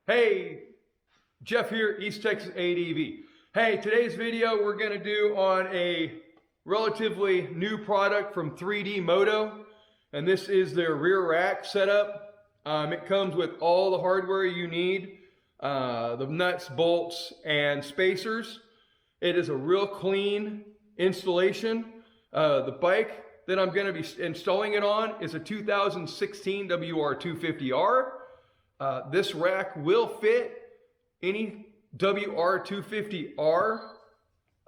Hey, Jeff here, East Texas ADV. Hey, today's video we're going to do on a relatively new product from 3D Moto, and this is their rear rack setup. It comes with all the hardware you need, the nuts, bolts, and spacers. It is a real clean installation. The bike that I'm going to be installing it on is a 2016 WR250R. This rack will fit any WR250R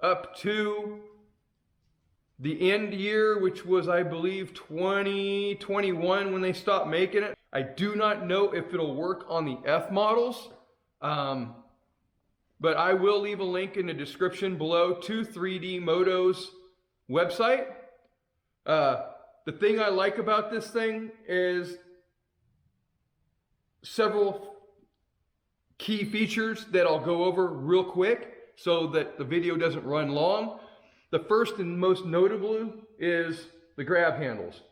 up to the end year, which was, I believe, 2021 when they stopped making it. I do not know if it'll work on the F models, but I will leave a link in the description below to 3D Moto's website. The thing I like about this thing is several key features that I'll go over real quick so that the video doesn't run long. The first and most notable is the grab handles.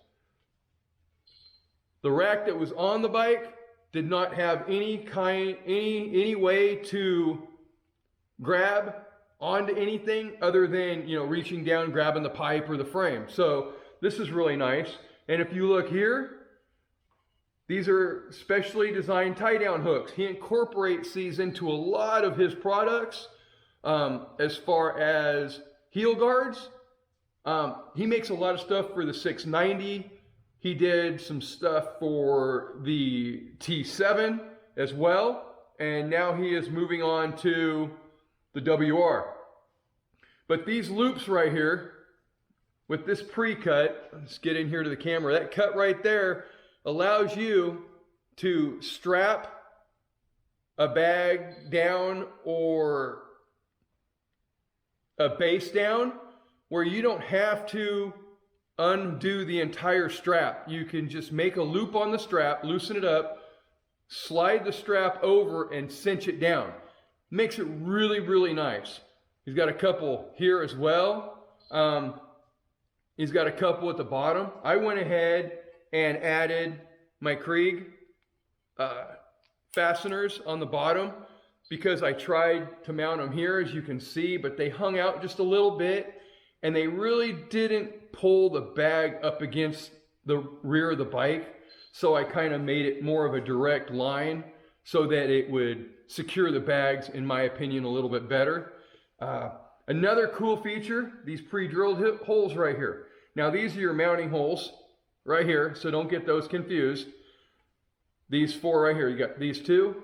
The rack that was on the bike did not have any way to grab onto anything other than, reaching down, grabbing the pipe or the frame. So this is really nice. And if you look here, these are specially designed tie-down hooks. He incorporates these into a lot of his products. As far as heel guards, he makes a lot of stuff for the 690. He did some stuff for the T7 as well. And now he is moving on to the WR. But these loops right here, with this pre-cut, let's get in here to the camera, that cut right there allows you to strap a bag down or a base down where you don't have to undo the entire strap. You can just make a loop on the strap, loosen it up, slide the strap over and cinch it down. Makes it really, really nice. He's got a couple here as well. He's got a couple at the bottom. I went ahead and added my Krieg fasteners on the bottom because I tried to mount them here, as you can see, but they hung out just a little bit and they really didn't pull the bag up against the rear of the bike. So I kind of made it more of a direct line so that it would secure the bags, in my opinion, a little bit better. Another cool feature, these pre-drilled holes right here. Now these are your mounting holes right here, so don't get those confused. These four right here, you got these two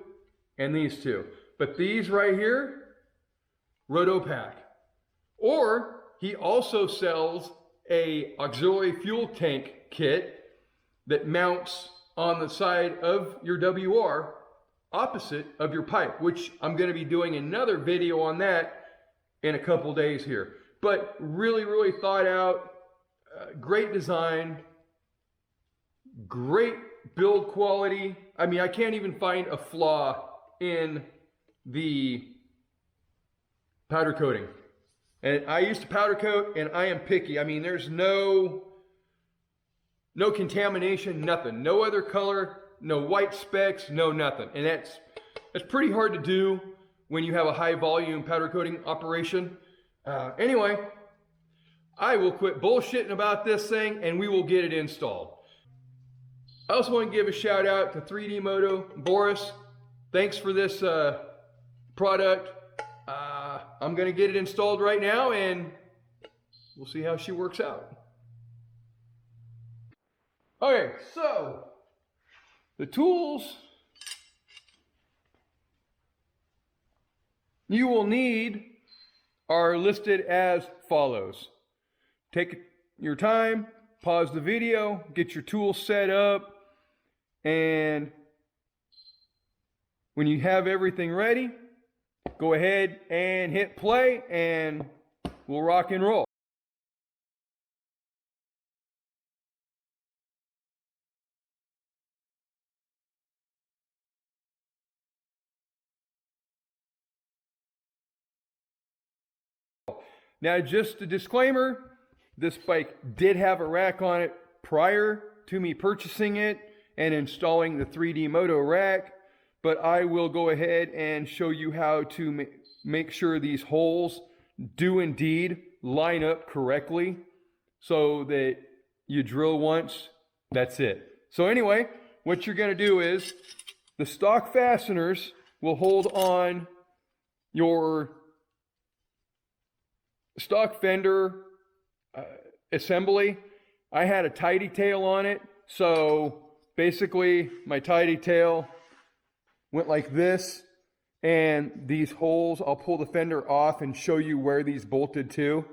and these two. But these right here, Rotopack. Or he also sells a auxiliary fuel tank kit that mounts on the side of your WR opposite of your pipe, which I'm going to be doing another video on that in a couple days here. But really, really thought out, great design, great build quality. I mean, I can't even find a flaw in the powder coating. And I used to powder coat and I am picky. I mean, there's no contamination, nothing. No other color, no white specks, no nothing. And that's pretty hard to do when you have a high volume powder coating operation. Anyway, I will quit bullshitting about this thing and we will get it installed. I also want to give a shout out to 3D Moto, Boris. Thanks for this product. I'm going to get it installed right now and we'll see how she works out. Okay, so the tools you will need are listed as follows. Take your time, pause the video, get your tools set up, and when you have everything ready, go ahead and hit play and we'll rock and roll. Now, just a disclaimer, this bike did have a rack on it prior to me purchasing it and installing the 3D Moto rack. but I will go ahead and show you how to make sure these holes do indeed line up correctly, so that you drill once, that's it. So anyway, what you're going to do is the stock fasteners will hold on your stock fender assembly. I had a tidy tail on it, so basically my tidy tail went like this, and these holes, I'll pull the fender off and show you where these bolted to.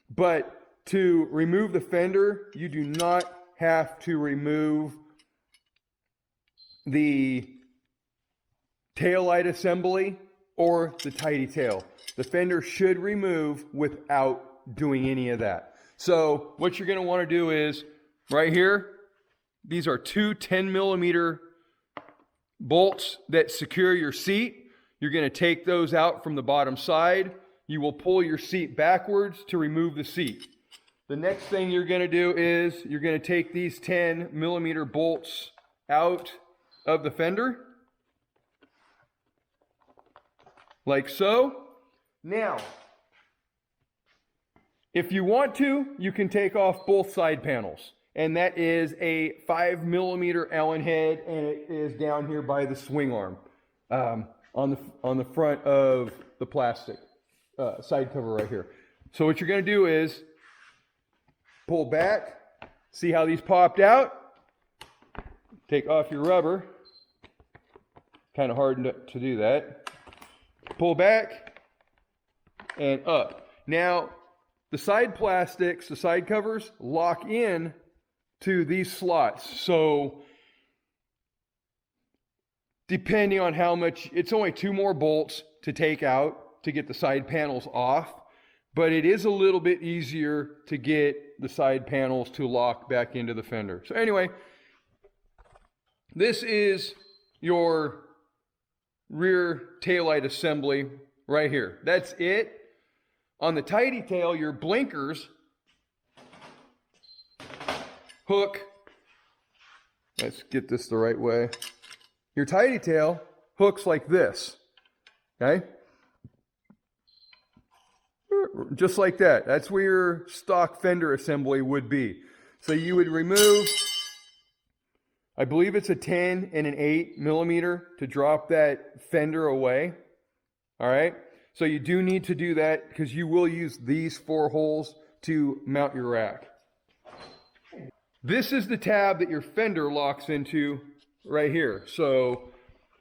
But to remove the fender, you do not have to remove the tail light assembly or the tidy tail. The fender should remove without doing any of that. So what you're going to want to do is, right here, these are two 10mm bolts that secure your seat. You're going to take those out from the bottom side. You will pull your seat backwards to remove the seat. The next thing you're going to do is you're going to take these 10mm bolts out of the fender, like so. Now, if you want to, you can take off both side panels, and that is a 5mm Allen head, and it is down here by the swing arm on the front of the plastic side cover right here. So what you're going to do is pull back. See how these popped out? Take off your rubber. Kind of hard to do that. Pull back and up. Now, the side plastics, the side covers, lock in to these slots. So, depending on how much, it's only 2 more bolts to take out to get the side panels off. But it is a little bit easier to get the side panels to lock back into the fender. So anyway, this is your rear taillight assembly right here. That's it. On the tidy tail, your blinkers hook, let's get this the right way. Your tidy tail hooks like this, okay? Just like that. That's where your stock fender assembly would be. So you would remove, I believe it's a 10 and an 8mm to drop that fender away. All right. So you do need to do that because you will use these 4 holes to mount your rack. This is the tab that your fender locks into right here. So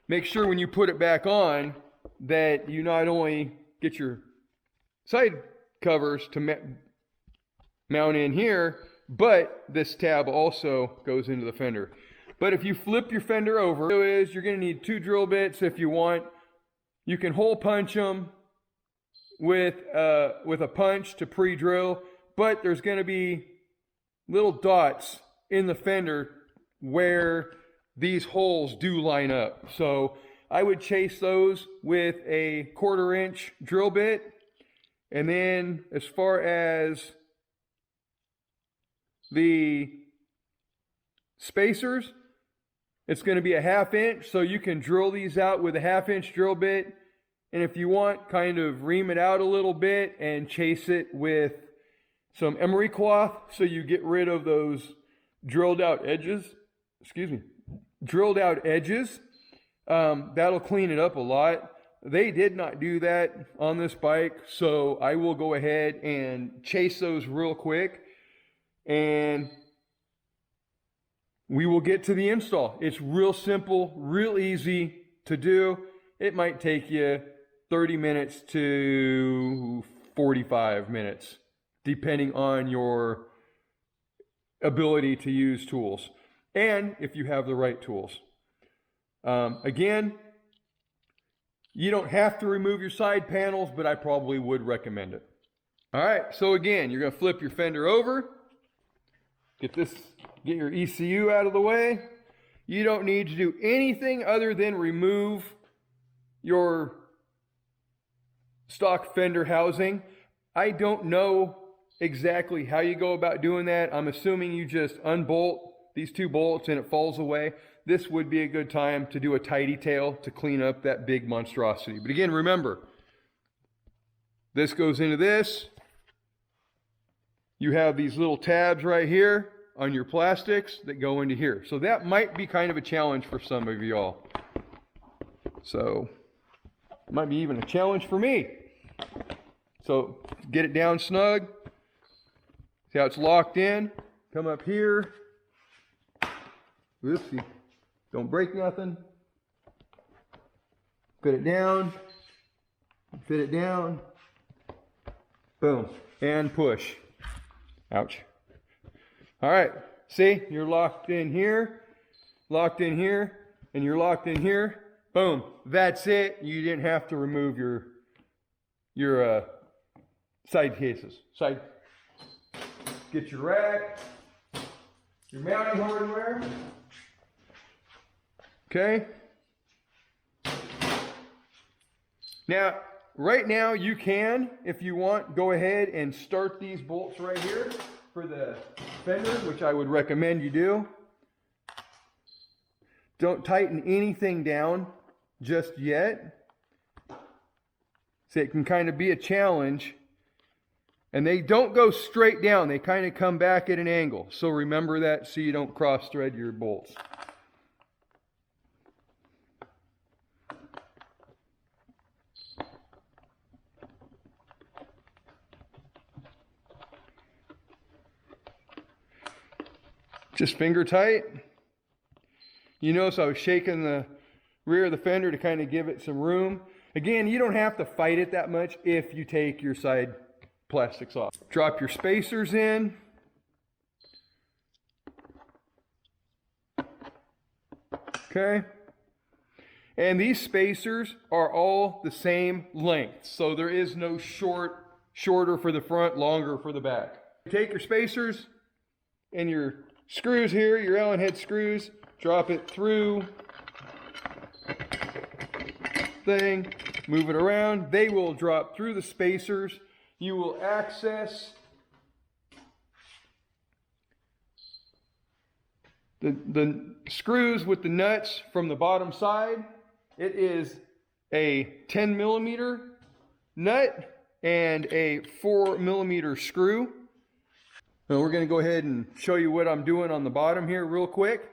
make sure when you put it back on that you not only get your side covers to mount in here, but this tab also goes into the fender. But if you flip your fender over, you're going to need 2 drill bits if you want. You can hole punch them with a punch to pre-drill, but there's going to be little dots in the fender where these holes do line up. So I would chase those with a 1/4 inch drill bit. And then as far as the spacers, it's going to be a 1/2 inch. So you can drill these out with a 1/2 inch drill bit. And if you want, kind of ream it out a little bit and chase it with some emery cloth so you get rid of those drilled out edges. That'll clean it up a lot. They did not do that on this bike, so I will go ahead and chase those real quick, and we will get to the install. It's real simple, real easy to do. It might take you 30 minutes to 45 minutes, depending on your ability to use tools, and if you have the right tools. Again, you don't have to remove your side panels, but I probably would recommend it. All right, so again, you're going to flip your fender over. Get your ECU out of the way. You don't need to do anything other than remove your stock fender housing. I don't know exactly how you go about doing that. I'm assuming you just unbolt these 2 bolts and it falls away. this would be a good time to do a tidy tail to clean up that big monstrosity. But again, remember, this goes into this. You have these little tabs right here on your plastics that go into here. So that might be kind of a challenge for some of y'all. So it might be even a challenge for me. So get it down snug. See how it's locked in? Come up here. Oopsie. Don't break nothing. Fit it down. Fit it down. Boom. And push. Ouch. All right. See, you're locked in here, and you're locked in here. Boom. That's it. You didn't have to remove your side cases. Get your rack, your mounting hardware. Okay. Now, right now you can, if you want, go ahead and start these bolts right here for the Fender, which I would recommend you do. Don't tighten anything down just yet. So it can kind of be a challenge. And they don't go straight down. They kind of come back at an angle. So remember that so you don't cross thread your bolts. Just finger tight. You notice I was shaking the rear of the fender to kind of give it some room. Again, you don't have to fight it that much if you take your side plastics off. Drop your spacers in. Okay. And these spacers are all the same length. So there is no shorter for the front, longer for the back. Take your spacers and your screws here, your Allen head screws, drop it through thing, move it around. They will drop through the spacers. You will access the screws with the nuts from the bottom side. It is a 10 millimeter nut and a 4 millimeter screw. Now we're going to go ahead and show you what I'm doing on the bottom here real quick.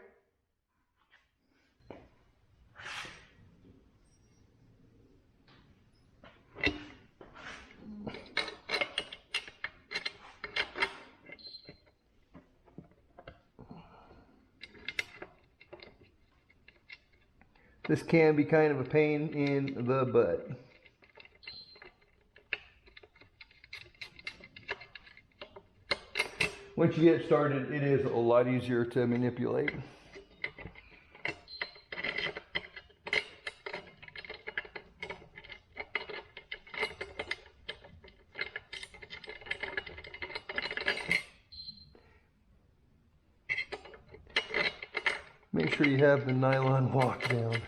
This can be kind of a pain in the butt. Once you get started, it is a lot easier to manipulate. Make sure you have the nylon lock down.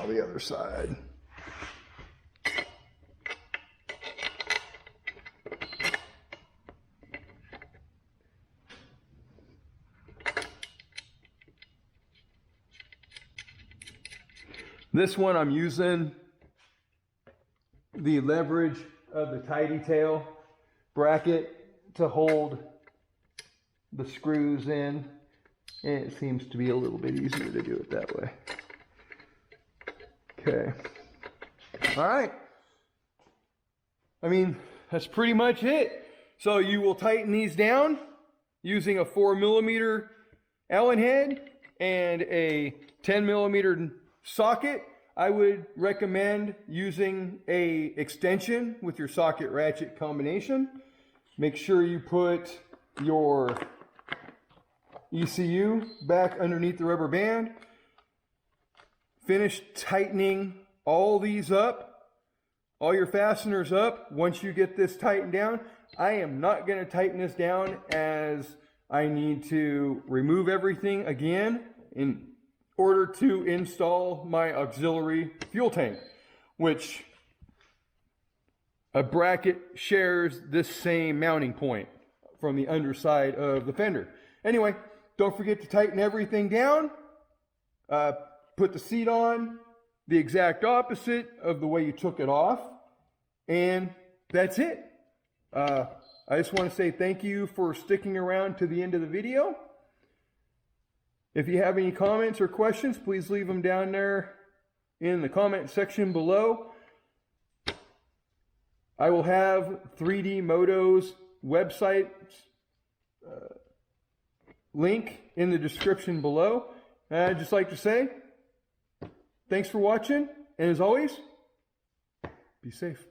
The other side. This one I'm using the leverage of the tidy tail bracket to hold the screws in, and it seems to be a little bit easier to do it that way. Okay. All right. I mean, that's pretty much it. So you will tighten these down using a 4 millimeter Allen head and a 10 millimeter socket. I would recommend using a extension with your socket ratchet combination. Make sure you put your ECU back underneath the rubber band. Finish tightening all these up, all your fasteners up. Once you get this tightened down, I am not going to tighten this down as I need to remove everything again in order to install my auxiliary fuel tank, which a bracket shares this same mounting point from the underside of the fender. Anyway, don't forget to tighten everything down. Put the seat on the exact opposite of the way you took it off. And that's it. I just want to say thank you for sticking around to the end of the video. If you have any comments or questions, please leave them down there in the comment section below. I will have 3D Moto's website link in the description below. And I'd just like to say, thanks for watching, and as always, be safe.